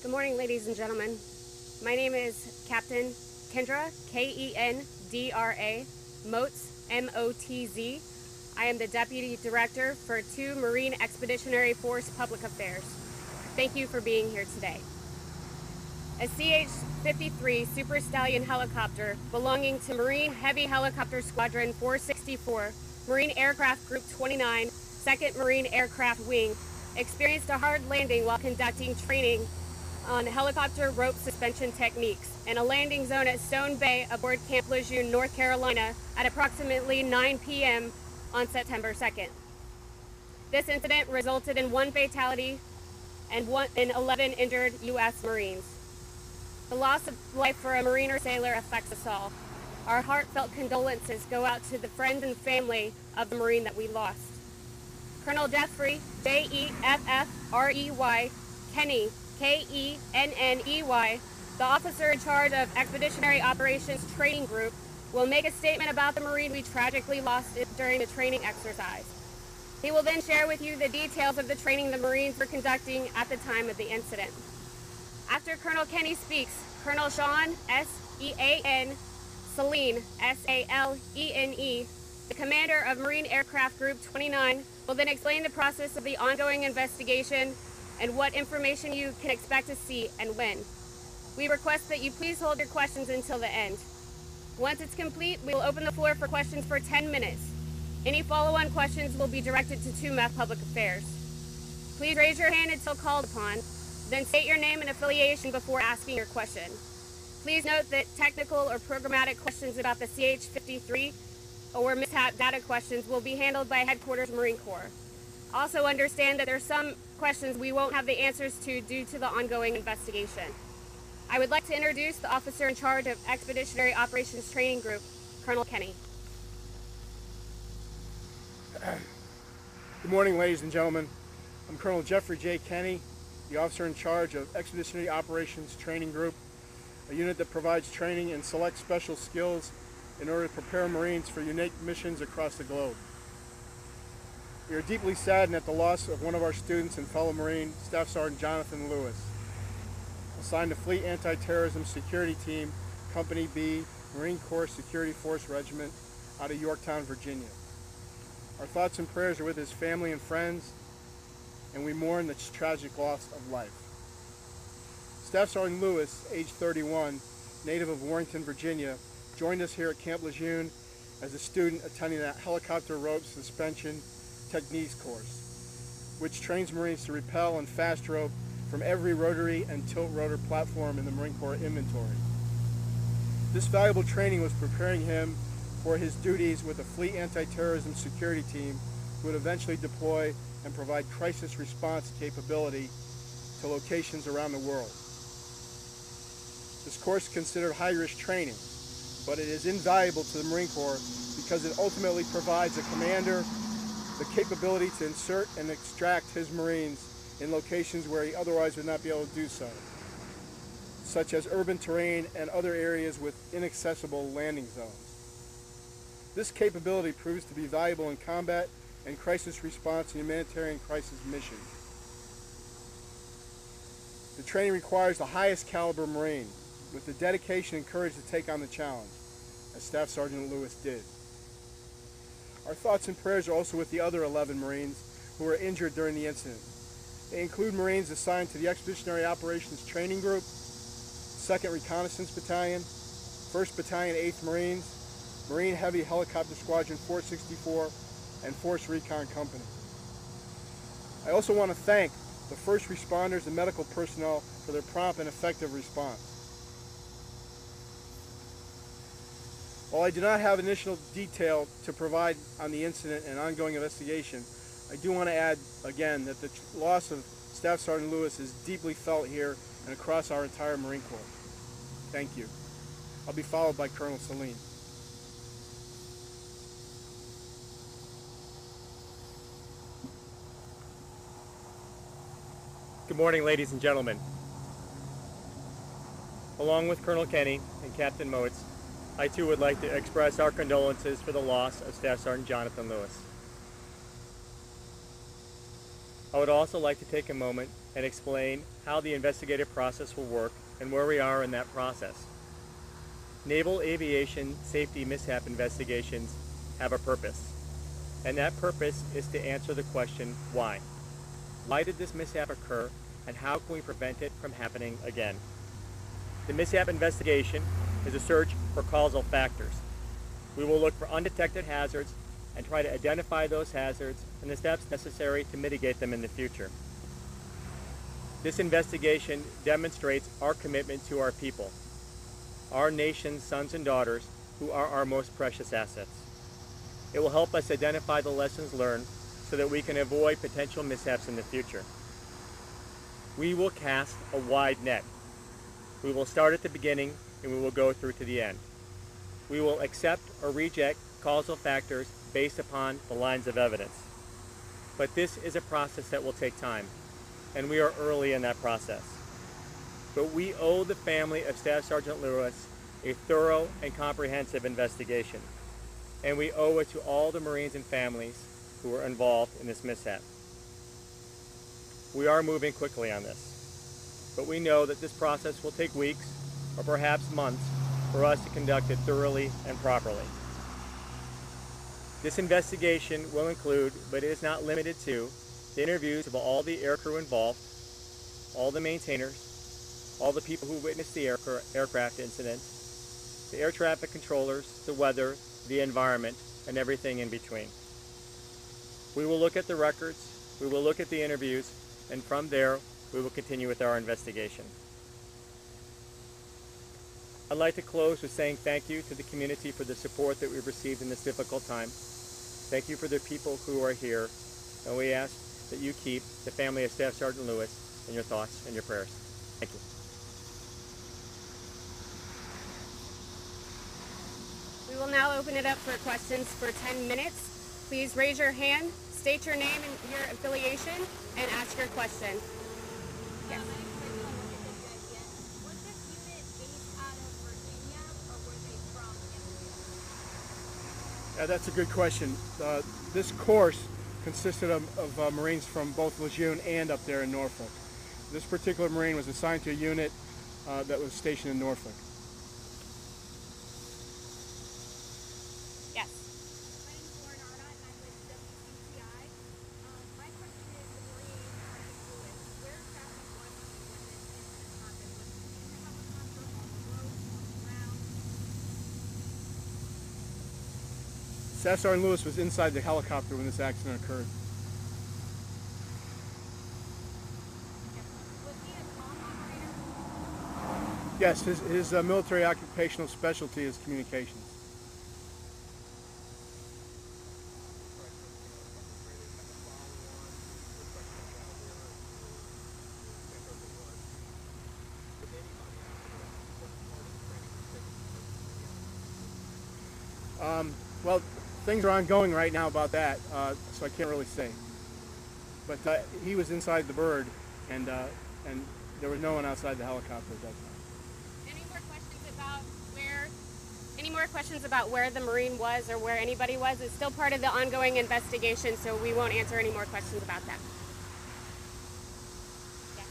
Good morning, ladies and gentlemen. My name is Captain Kendra, Kendra, Motz, M-O-T-Z. I am the Deputy Director for 2 Marine Expeditionary Force Public Affairs. Thank you for being here today. A CH-53E Super Stallion helicopter belonging to Marine Heavy Helicopter Squadron 464, Marine Aircraft Group 29, 2nd Marine Aircraft Wing, experienced a hard landing while conducting training on helicopter rope suspension techniques in a landing zone at Stone Bay aboard Camp Lejeune, North Carolina at approximately 9 p.m. on September 2nd. This incident resulted in 1 fatality and 11 injured U.S. Marines. The loss of life for a Marine or sailor affects us all. Our heartfelt condolences go out to the friends and family of the Marine that we lost. Colonel Jeffrey, Jeffrey Kenney, Kenney, the officer in charge of Expeditionary Operations Training Group, will make a statement about the Marine we tragically lost during the training exercise. He will then share with you the details of the training the Marines were conducting at the time of the incident. After Colonel Kenney speaks, Colonel Sean, S-E-A-N, Salene, S-A-L-E-N-E, the commander of Marine Aircraft Group 29, will then explain the process of the ongoing investigation and what information you can expect to see and when. We request that you please hold your questions until the end. Once it's complete, we will open the floor for questions for 10 minutes. Any follow-on questions will be directed to 2 MEF Public Affairs. Please raise your hand until called upon, then state your name and affiliation before asking your question. Please note that technical or programmatic questions about the CH-53 or mishap data questions will be handled by Headquarters Marine Corps. Also understand that there are some questions we won't have the answers to due to the ongoing investigation. I would like to introduce the officer in charge of Expeditionary Operations Training Group, Colonel Kenney. Good morning, ladies and gentlemen. I'm Colonel Jeffrey J. Kenney, the officer in charge of Expeditionary Operations Training Group, a unit that provides training and select special skills in order to prepare Marines for unique missions across the globe. We are deeply saddened at the loss of one of our students and fellow Marine, Staff Sergeant Jonathan Lewis, assigned to Fleet Anti-Terrorism Security Team, Company B, Marine Corps Security Force Regiment out of Yorktown, Virginia. Our thoughts and prayers are with his family and friends, and we mourn the tragic loss of life. Staff Sergeant Lewis, age 31, native of Warrenton, Virginia, joined us here at Camp Lejeune as a student attending that helicopter rope suspension techniques course, which trains Marines to rappel and fast rope from every rotary and tilt rotor platform in the Marine Corps inventory. This valuable training was preparing him for his duties with the Fleet Anti-Terrorism Security Team, who would eventually deploy and provide crisis response capability to locations around the world. This course is considered high-risk training, but it is invaluable to the Marine Corps because it ultimately provides a commander the capability to insert and extract his Marines in locations where he otherwise would not be able to do so, such as urban terrain and other areas with inaccessible landing zones. This capability proves to be valuable in combat and crisis response and humanitarian crisis missions. The training requires the highest caliber Marine, with the dedication and courage to take on the challenge, as Staff Sergeant Lewis did. Our thoughts and prayers are also with the other 11 Marines who were injured during the incident. They include Marines assigned to the Expeditionary Operations Training Group, 2nd Reconnaissance Battalion, 1st Battalion 8th Marines, Marine Heavy Helicopter Squadron 464, and Force Recon Company. I also want to thank the first responders and medical personnel for their prompt and effective response. While I do not have initial detail to provide on the incident and ongoing investigation, I do want to add again that the loss of Staff Sergeant Lewis is deeply felt here and across our entire Marine Corps. Thank you. I'll be followed by Colonel Salene. Good morning, ladies and gentlemen. Along with Colonel Kenney and Captain Motz, I too would like to express our condolences for the loss of Staff Sergeant Jonathan Lewis. I would also like to take a moment and explain how the investigative process will work and where we are in that process. Naval aviation safety mishap investigations have a purpose, and that purpose is to answer the question, why? Why did this mishap occur, and how can we prevent it from happening again? The mishap investigation is a search for causal factors. We will look for undetected hazards and try to identify those hazards and the steps necessary to mitigate them in the future. This investigation demonstrates our commitment to our people, our nation's sons and daughters, who are our most precious assets. It will help us identify the lessons learned so that we can avoid potential mishaps in the future. We will cast a wide net. We will start at the beginning and we will go through to the end. We will accept or reject causal factors based upon the lines of evidence. But this is a process that will take time, and we are early in that process. But we owe the family of Staff Sergeant Lewis a thorough and comprehensive investigation, and we owe it to all the Marines and families who were involved in this mishap. We are moving quickly on this, but we know that this process will take weeks or perhaps months for us to conduct it thoroughly and properly. This investigation will include, but it is not limited to, the interviews of all the aircrew involved, all the maintainers, all the people who witnessed the aircraft incident, the air traffic controllers, the weather, the environment, and everything in between. We will look at the records, we will look at the interviews, and from there, we will continue with our investigation. I'd like to close with saying thank you to the community for the support that we've received in this difficult time. Thank you for the people who are here, and we ask that you keep the family of Staff Sergeant Lewis in your thoughts and your prayers. Thank you. We will now open it up for questions for 10 minutes. Please raise your hand, state your name and your affiliation, and ask your question. Yes. Yeah, that's a good question. This course consisted of Marines from both Lejeune and up there in Norfolk. This particular Marine was assigned to a unit that was stationed in Norfolk. Yes. My name is Lauren Arnott, and I'm with WCCI. My question is, the Marine Sergeant Lewis, where exactly was he when this incident happened? Was he in the helicopter, on the road, on the ground? Staff Sergeant Lewis was inside the helicopter when this accident occurred. Was he a comm operator? Yes, his military occupational specialty is communications. Well, things are ongoing right now about that, so I can't really say. But he was inside the bird, and there was no one outside the helicopter at that time. Any more questions about where the Marine was or where anybody was? It's still part of the ongoing investigation, so we won't answer any more questions about that. Yes.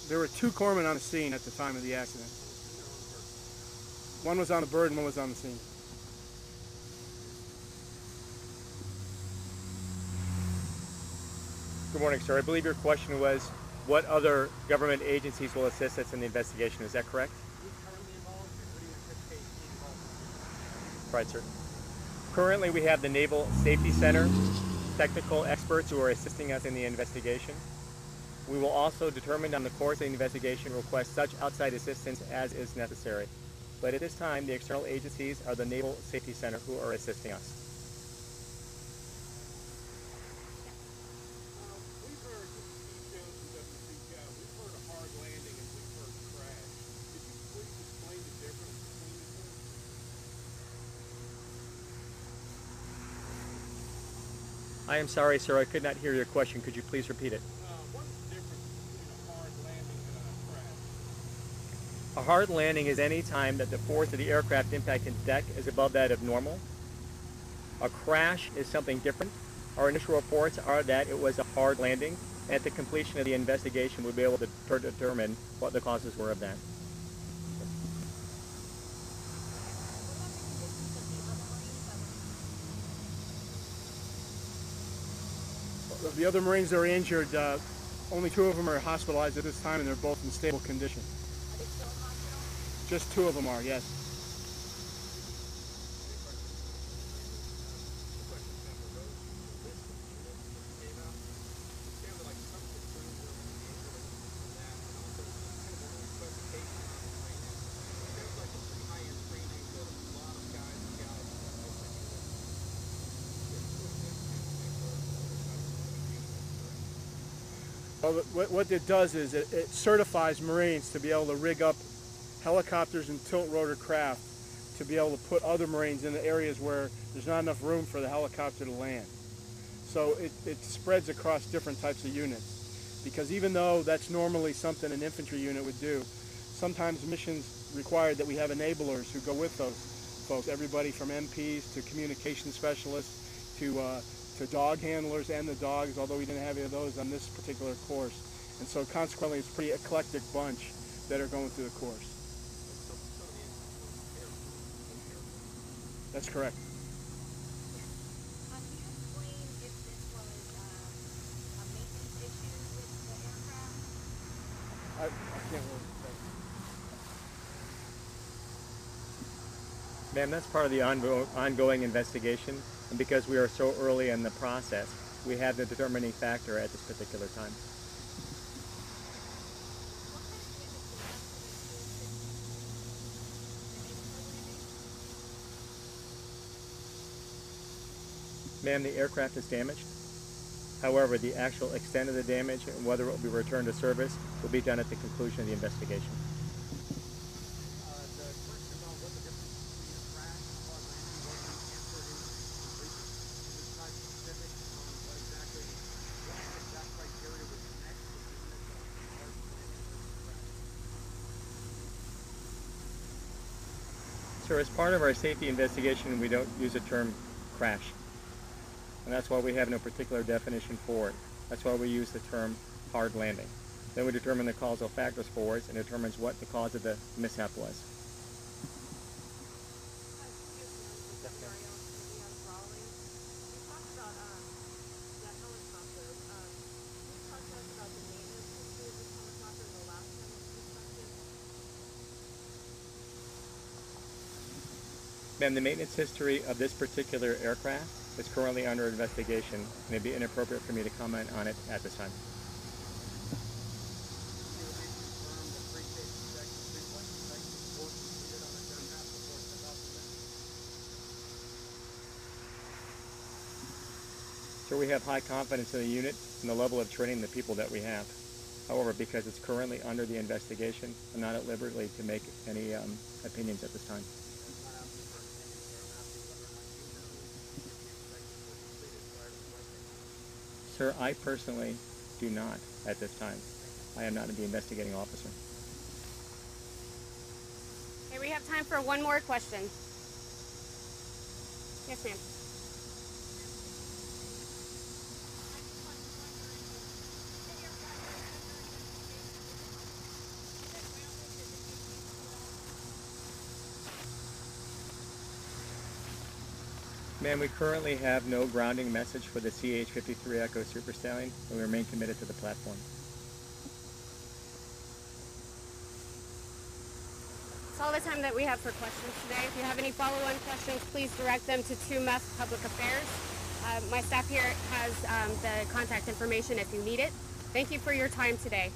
There were two corpsmen on the scene at the time of the accident. One was on the bird and one was on the scene. Good morning, sir. I believe your question was, what other government agencies will assist us in the investigation? Is that correct? Who's currently involved, and what do you anticipate being involved in? Right, sir. Currently, we have the Naval Safety Center, technical experts who are assisting us in the investigation. We will also determine on the course of the investigation request such outside assistance as is necessary. But at this time, the external agencies are the Naval Safety Center who are assisting us. We've heard, this is Steve Jones from WCCI, we've heard a hard landing and we've heard crash. Could you please explain the difference between the two? I am sorry, sir, I could not hear your question. Could you please repeat it? What is the difference between a hard landing and a crash? A hard landing is any time that the force of the aircraft impacting the deck is above that of normal. A crash is something different. Our initial reports are that it was a hard landing. At the completion of the investigation, we'll be able to determine what the causes were of that. The other Marines that are injured, only 2 of them are hospitalized at this time, and they're both in stable condition. Are they still in hospital? Just 2 of them are, yes. Well, what it does is it certifies Marines to be able to rig up helicopters and tilt rotor craft to be able to put other Marines in the areas where there's not enough room for the helicopter to land. So it spreads across different types of units, because even though that's normally something an infantry unit would do, sometimes missions require that we have enablers who go with those folks, everybody from MPs to communication specialists to dog handlers and the dogs, although we didn't have any of those on this particular course. And so consequently it's a pretty eclectic bunch that are going through the course. That's correct. Can you explain if this was a maintenance issue with the aircraft? I can't really say. Ma'am, that's part of the ongoing investigation, and because we are so early in the process, we have the determining factor at this particular time. Ma'am, the aircraft is damaged. However, the actual extent of the damage and whether it will be returned to service will be done at the conclusion of the investigation. The question about what the difference between a crash and a hard landing wasn't answered in completely. Is this not specific on what exact criteria would connect between a hard landing versus a crash? Sir, as part of our safety investigation, we don't use the term crash. And that's why we have no particular definition for it. That's why we use the term hard landing. Then we determine the causal factors for it and determines what the cause of the mishap was. Ma'am, the maintenance history of this particular aircraft is currently under investigation, and it'd be inappropriate for me to comment on it at this time. So we have high confidence in the unit and the level of training the people that we have. However, because it's currently under the investigation, I'm not at liberty to make any opinions at this time. Sir, I personally do not at this time. I am not the investigating officer. Okay, we have time for one more question. Yes, ma'am. Ma'am, we currently have no grounding message for the CH-53 Echo Super Stallion, and we remain committed to the platform. That's all the time that we have for questions today. If you have any follow-on questions, please direct them to MEF Public Affairs. My staff here has the contact information if you need it. Thank you for your time today.